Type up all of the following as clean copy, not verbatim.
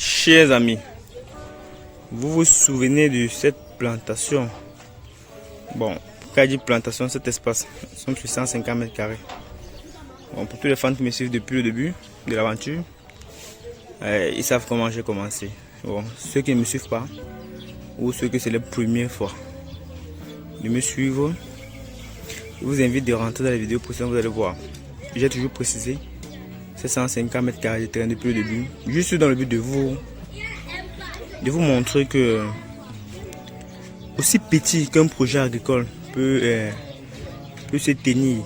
Chers amis, vous vous souvenez de cette plantation? Bon, quand je dis plantation, cet espace, nous sommes sur 150 mètres carrés. Bon, pour tous les fans qui me suivent depuis le début de l'aventure, ils savent comment j'ai commencé. Bon, ceux qui ne me suivent pas, ou ceux que c'est la première fois de me suivre, je vous invite de rentrer dans la vidéo pour ça, vous allez voir. J'ai toujours précisé, c'est 150 mètres carrés de terrain depuis le début, juste dans le but de vous montrer que aussi petit qu'un projet agricole peut se tenir,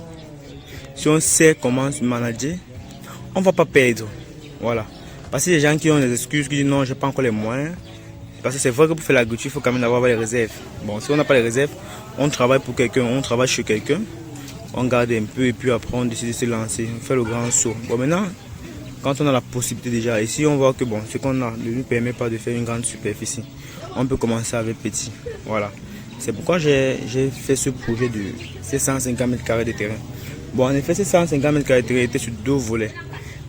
si on sait comment se manager, on ne va pas perdre. Voilà. Parce que les gens qui ont des excuses, qui disent non, j'ai pas encore les moyens, parce que c'est vrai que pour faire l'agriculture, il faut quand même avoir les réserves. Bon, si on n'a pas les réserves, on travaille pour quelqu'un, on travaille chez quelqu'un, on garde un peu et puis après on décide de se lancer, on fait le grand saut. Bon, maintenant, quand on a la possibilité déjà, ici on voit que bon, ce qu'on a ne nous permet pas de faire une grande superficie. On peut commencer avec petit. Voilà. C'est pourquoi j'ai fait ce projet de 150 mètres carrés de terrain. Bon, en effet, ces 150 mètres carrés de terrain étaient sur 2 volets.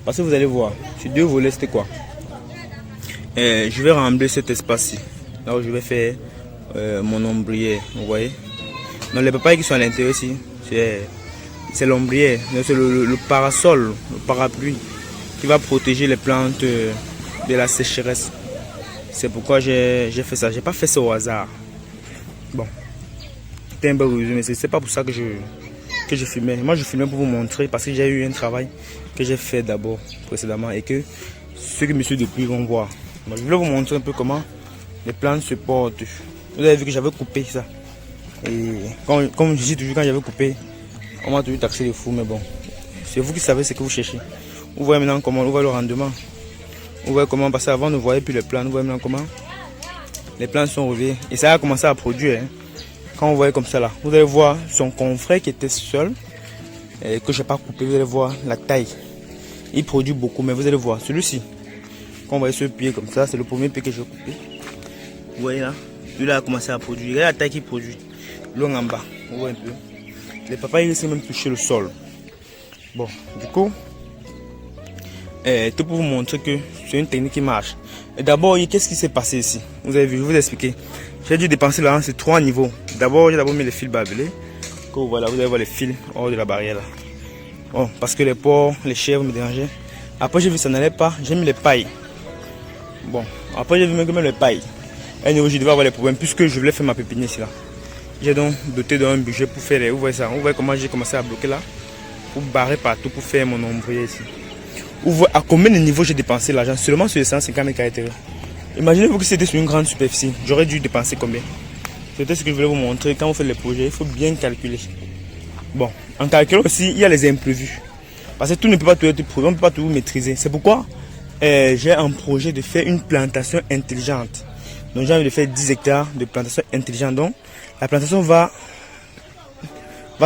Parce que vous allez voir, sur 2 volets, c'était quoi? Je vais rembler cet espace-ci. Là où je vais faire mon ombrière, vous voyez. Donc les papayes qui sont à l'intérieur ici, c'est l'ombrière, c'est le parasol, le parapluie qui va protéger les plantes de la sécheresse. C'est pourquoi j'ai fait ça. J'ai pas fait ça au hasard. Bon, c'était un peu résumé, mais c'est pas pour ça que je filmais. Moi je filmais pour vous montrer parce que j'ai eu un travail que j'ai fait d'abord précédemment et que ceux qui me suivent depuis vont voir. Bon, je voulais vous montrer un peu comment les plantes se portent. Vous avez vu que j'avais coupé ça. Et comme je dis toujours, quand j'avais coupé, on m'a toujours taxé de fou, mais bon, c'est vous qui savez ce que vous cherchez. Vous voyez maintenant comment, vous voyez le rendement. Vous voyez comment, parce qu'avant, nous voyait plus les plantes. Vous voyez maintenant comment les plantes sont relevées. Et ça a commencé à produire. Hein. Quand vous voyez comme ça là, vous allez voir son confrère qui était seul, et que je n'ai pas coupé. Vous allez voir la taille. Il produit beaucoup, mais vous allez voir celui-ci. Quand vous voyez ce pied comme ça, c'est le premier pied que j'ai coupé. Vous voyez là, lui a commencé à produire. Regardez la taille qu'il produit. Long en bas, vous voyez un peu. Les papayes risquent même toucher le sol. Bon, du coup, tout pour vous montrer que c'est une technique qui marche. Et d'abord, qu'est-ce qui s'est passé ici? Vous avez vu, je vais vous expliquer. J'ai dû dépenser là, c'est 3 niveaux. D'abord, j'ai mis les fils barbelés. Voilà, vous allez voir les fils hors de la barrière là. Bon, parce que les porcs, les chèvres me dérangeaient. Après, j'ai vu que ça n'allait pas, j'ai mis les pailles. Bon, après, j'ai vu même les pailles. Et niveau, je devais avoir les problèmes puisque je voulais faire ma pépinière ici là. J'ai donc doté d'un budget pour faire les... Vous voyez ça, vous voyez comment j'ai commencé à bloquer là. Pour barrer partout, pour faire mon ombrière ici. Vous voyez à combien de niveaux j'ai dépensé l'argent seulement sur les 150 mètres carrés. Imaginez-vous que c'était sur une grande superficie. J'aurais dû dépenser combien? C'était ce que je voulais vous montrer. Quand vous faites les projets, il faut bien calculer. Bon, en calculant aussi, il y a les imprévus. Parce que tout ne peut pas tout être prévu, on ne peut pas tout maîtriser. C'est pourquoi j'ai un projet de faire une plantation intelligente. Donc j'ai envie de faire 10 hectares de plantation intelligente. Donc la plantation va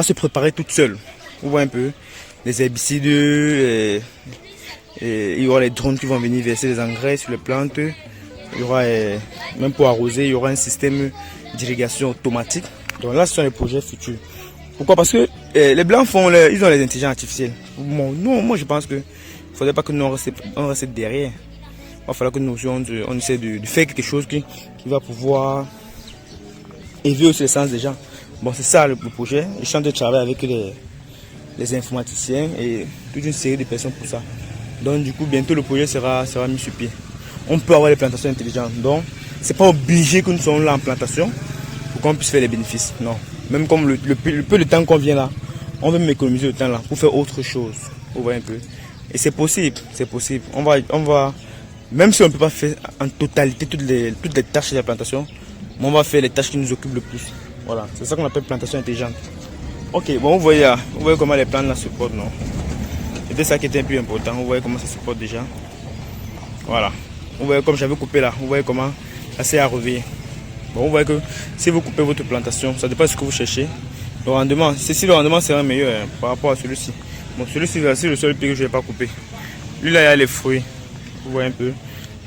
se préparer toute seule. Vous voyez un peu les herbicides, il y aura les drones qui vont venir verser les engrais sur les plantes. Il y aura, même pour arroser, il y aura un système d'irrigation automatique. Donc là, ce sont les projets futurs. Pourquoi? Parce que les blancs ils ont les intelligences artificielles. Bon, moi je pense que il ne faudrait pas que nous on reste derrière. Il va falloir que nous on essaie de faire quelque chose qui va pouvoir élever aussi le sens des gens. Bon, c'est ça le projet. Je suis en train de travailler avec les informaticiens et toute une série de personnes pour ça. Donc du coup, bientôt le projet sera mis sur pied. On peut avoir les plantations intelligentes. Donc, c'est pas obligé que nous soyons là en plantation pour qu'on puisse faire les bénéfices. Non. Même comme le peu de temps qu'on vient là, on veut m'économiser le temps là pour faire autre chose. Vous voyez un peu. Et c'est possible, c'est possible. On va, même si on ne peut pas faire en totalité toutes les tâches de la plantation, mais on va faire les tâches qui nous occupent le plus. Voilà, c'est ça qu'on appelle plantation intelligente. Ok, bon, vous voyez comment les plantes là se portent, non? C'était ça qui était un peu important. Vous voyez comment ça se porte déjà. Voilà. Vous voyez comme j'avais coupé là. Vous voyez comment ça s'est à réveiller. Bon, vous voyez que si vous coupez votre plantation, ça dépend de ce que vous cherchez. Le rendement, si le rendement sera meilleur par rapport à celui-ci. Bon, celui-ci, c'est le seul pied que je n'ai pas coupé. Lui là, il y a les fruits. Vous voyez un peu.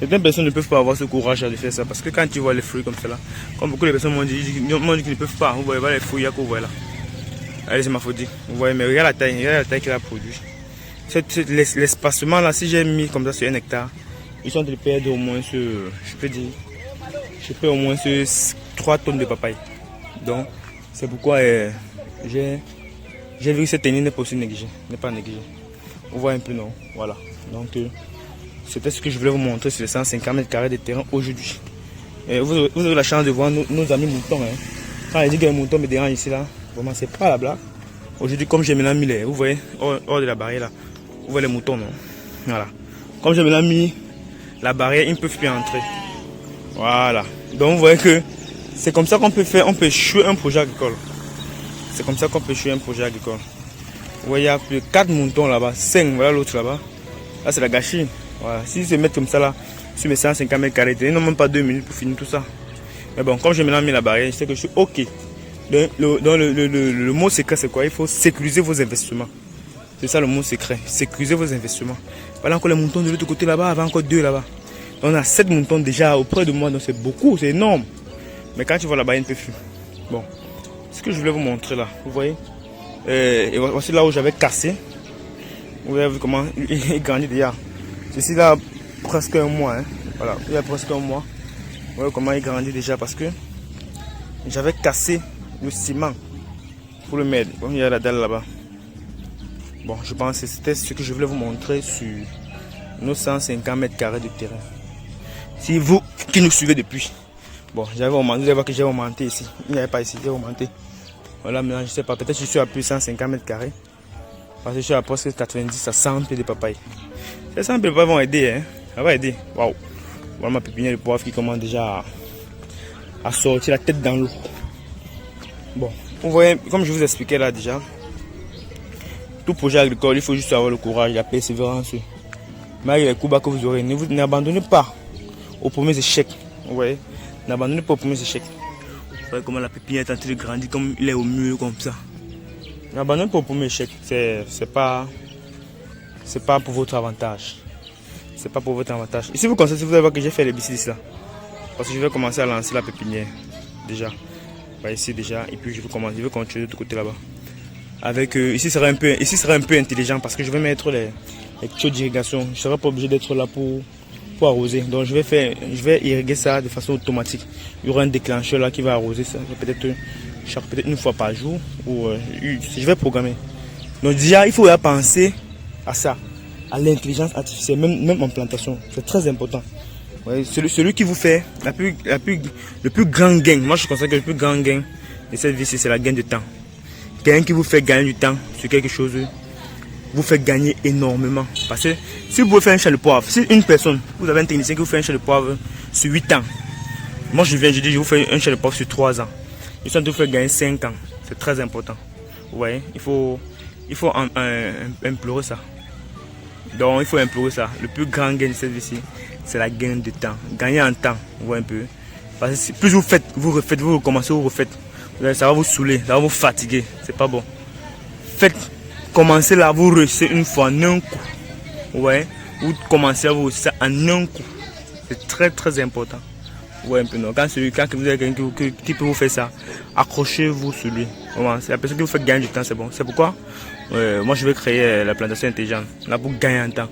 Certaines personnes ne peuvent pas avoir ce courage de faire ça parce que quand tu vois les fruits comme ça là, comme beaucoup de personnes m'ont dit qu'ils ne peuvent pas. Vous voyez les fruits, il y a que vous voyez là. Allez, c'est ma faute. Vous voyez, mais regarde la taille qu'il a produit. L'espacement là, si j'ai mis comme ça sur 1 hectare, ils sont en train de perdre au moins je peux dire, je peux au moins 3 tonnes de papaye. Donc, c'est pourquoi j'ai vu que cette tenue n'est pas aussi négligée, n'est pas négligée. Vous voyez un peu, non? Voilà. Donc, c'était ce que je voulais vous montrer sur les 150 mètres carrés de terrain aujourd'hui. Vous avez la chance de voir nos amis moutons. Hein. Quand il dit que les moutons me dérangent ici, là, vraiment, c'est pas la blague. Aujourd'hui, comme j'ai maintenant mis les, vous voyez, hors de la barrière là, vous voyez les moutons, non? Voilà. Comme j'ai maintenant mis la barrière, ils ne peuvent plus entrer. Voilà. Donc, vous voyez que c'est comme ça qu'on peut faire, on peut échouer un projet agricole. C'est comme ça qu'on peut échouer un projet agricole. Vous voyez, il y a plus de 4 moutons là-bas, 5, voilà l'autre là-bas. Là, c'est la gâchis. Voilà. S'ils se mettent comme ça là, sur mes 150 mètres carrés, ils n'ont même pas 2 minutes pour finir tout ça. Mais bon, comme j'ai maintenant mis la barrière, je sais que je suis OK. Le mot secret, c'est quoi? Il faut sécuriser vos investissements. C'est ça le mot secret. Sécuriser vos investissements. Voilà encore les moutons de l'autre côté là-bas, avant encore 2 là-bas. On a 7 moutons déjà auprès de moi, donc c'est beaucoup, c'est énorme. Mais quand tu vois là-bas, il ne peut plus. Bon, ce que je voulais vous montrer là, vous voyez. Et voici là où j'avais cassé. Vous avez vu comment il grandit déjà. Ceci là, presque un mois. Hein. Voilà, il y a presque un mois. Vous voyez comment il grandit déjà parce que j'avais cassé le ciment pour le mettre. Comme il y a la dalle là-bas. Bon, je pense que c'était ce que je voulais vous montrer sur nos 150 mètres carrés de terrain. Si vous qui nous suivez depuis, bon, j'avais augmenté, vous allez voir que j'ai augmenté ici. Il n'y avait pas ici, j'ai augmenté. Voilà, maintenant je sais pas, peut-être je suis à plus de 150 mètres carrés. Parce que je suis à presque 90 à 100 pieds de papaye. Ces 100 pieds de papaye vont aider, hein. Ça va aider. Waouh. Voilà ma pépinière de poivre qui commence déjà à sortir la tête dans l'eau. Bon, vous voyez, comme je vous expliquais là déjà, tout projet agricole, il faut juste avoir le courage, la persévérance. Malgré les coups bas que vous aurez, n'abandonnez pas aux premiers échecs. Vous voyez, n'abandonnez pas aux premiers échecs. Vous voyez comment la pépinière est en train de grandir, comme il est au mieux, comme ça. N'abandonnez pas aux premiers échecs. C'est pas pour votre avantage. C'est pas pour votre avantage. Ici, vous constatez, vous allez voir que j'ai fait les bicis là. Parce que je vais commencer à lancer la pépinière. Déjà. Bah, ici déjà. Et puis je vais continuer de l'autre côté là-bas. Avec ici sera un peu intelligent parce que je vais mettre les tuyaux d'irrigation. Je ne serai pas obligé d'être là pour arroser. Donc je vais irriguer ça de façon automatique. Il y aura un déclencheur là qui va arroser ça. Peut-être une fois par jour. Ou je vais programmer. Donc déjà il faut penser à ça. À l'intelligence artificielle, même en plantation. C'est très important. Ouais, celui qui vous fait le plus grand gain. Moi je considère que le plus grand gain de cette vie c'est la gain de temps. Quelqu'un qui vous fait gagner du temps sur quelque chose vous fait gagner énormément. Parce que si vous pouvez faire un champ de poivre, si une personne, vous avez un technicien qui vous fait un champ de poivre sur 8 ans, moi je dis je vous fais un champ de poivre sur 3 ans. Ils sont en train de vous faire gagner 5 ans. C'est très important. Vous voyez, il faut implorer ça. Donc il faut implorer ça. Le plus grand gain de cette vie-ci, c'est la gain de temps. Gagner en temps, vous voyez un peu. Parce que plus vous faites, vous refaites, vous recommencez, vous refaites. Ça va vous saouler, ça va vous fatiguer. C'est pas bon. Faites, commencez là, vous réussissez une fois en un coup. Ouais. Vous commencez à vous réussir en un coup. C'est très très important. Ouais, un peu non. Quand vous avez quelqu'un qui peut vous faire ça, accrochez-vous sur lui. C'est la personne qui vous fait gagner du temps, c'est bon. C'est pourquoi moi je vais créer la plantation intelligente. Là pour gagner en temps.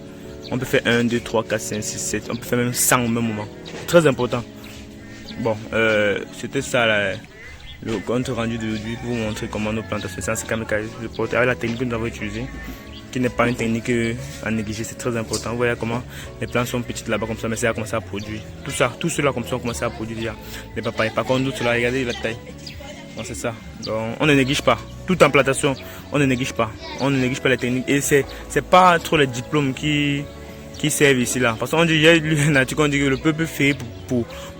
On peut faire 1, 2, 3, 4, 5, 6, 7. On peut faire même 100 au même moment. C'est très important. Bon, c'était ça là. Le compte rendu d'aujourd'hui pour vous montrer comment nos plantations, c'est quand même avec la technique que nous avons utilisée, qui n'est pas une technique à négliger, c'est très important. Vous voyez comment les plantes sont petites là-bas comme ça, mais ça a commencé à produire. Tout cela comme ça, on commencé à produire déjà les papayes. Par contre, d'autres là, regardez la taille. Donc c'est ça. Donc on ne néglige pas. Tout en plantation, on ne néglige pas. On ne néglige pas les techniques. Et c'est pas trop les diplômes qui servent ici là. Parce qu'on dit, il y a un article qu'on dit que le peuple fait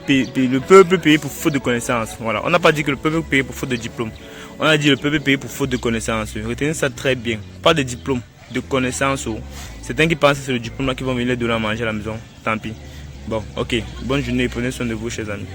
le peuple paye pour faute de connaissances. Voilà. On n'a pas dit que le peuple paye pour faute de diplôme. On a dit que le peuple paye pour faute de connaissances. Retenez ça très bien. Pas de diplôme, de connaissances. C'est un qui pense que c'est le diplôme là qui vont venir de la manger à la maison. Tant pis. Bon, ok. Bonne journée et prenez soin de vous, chers amis.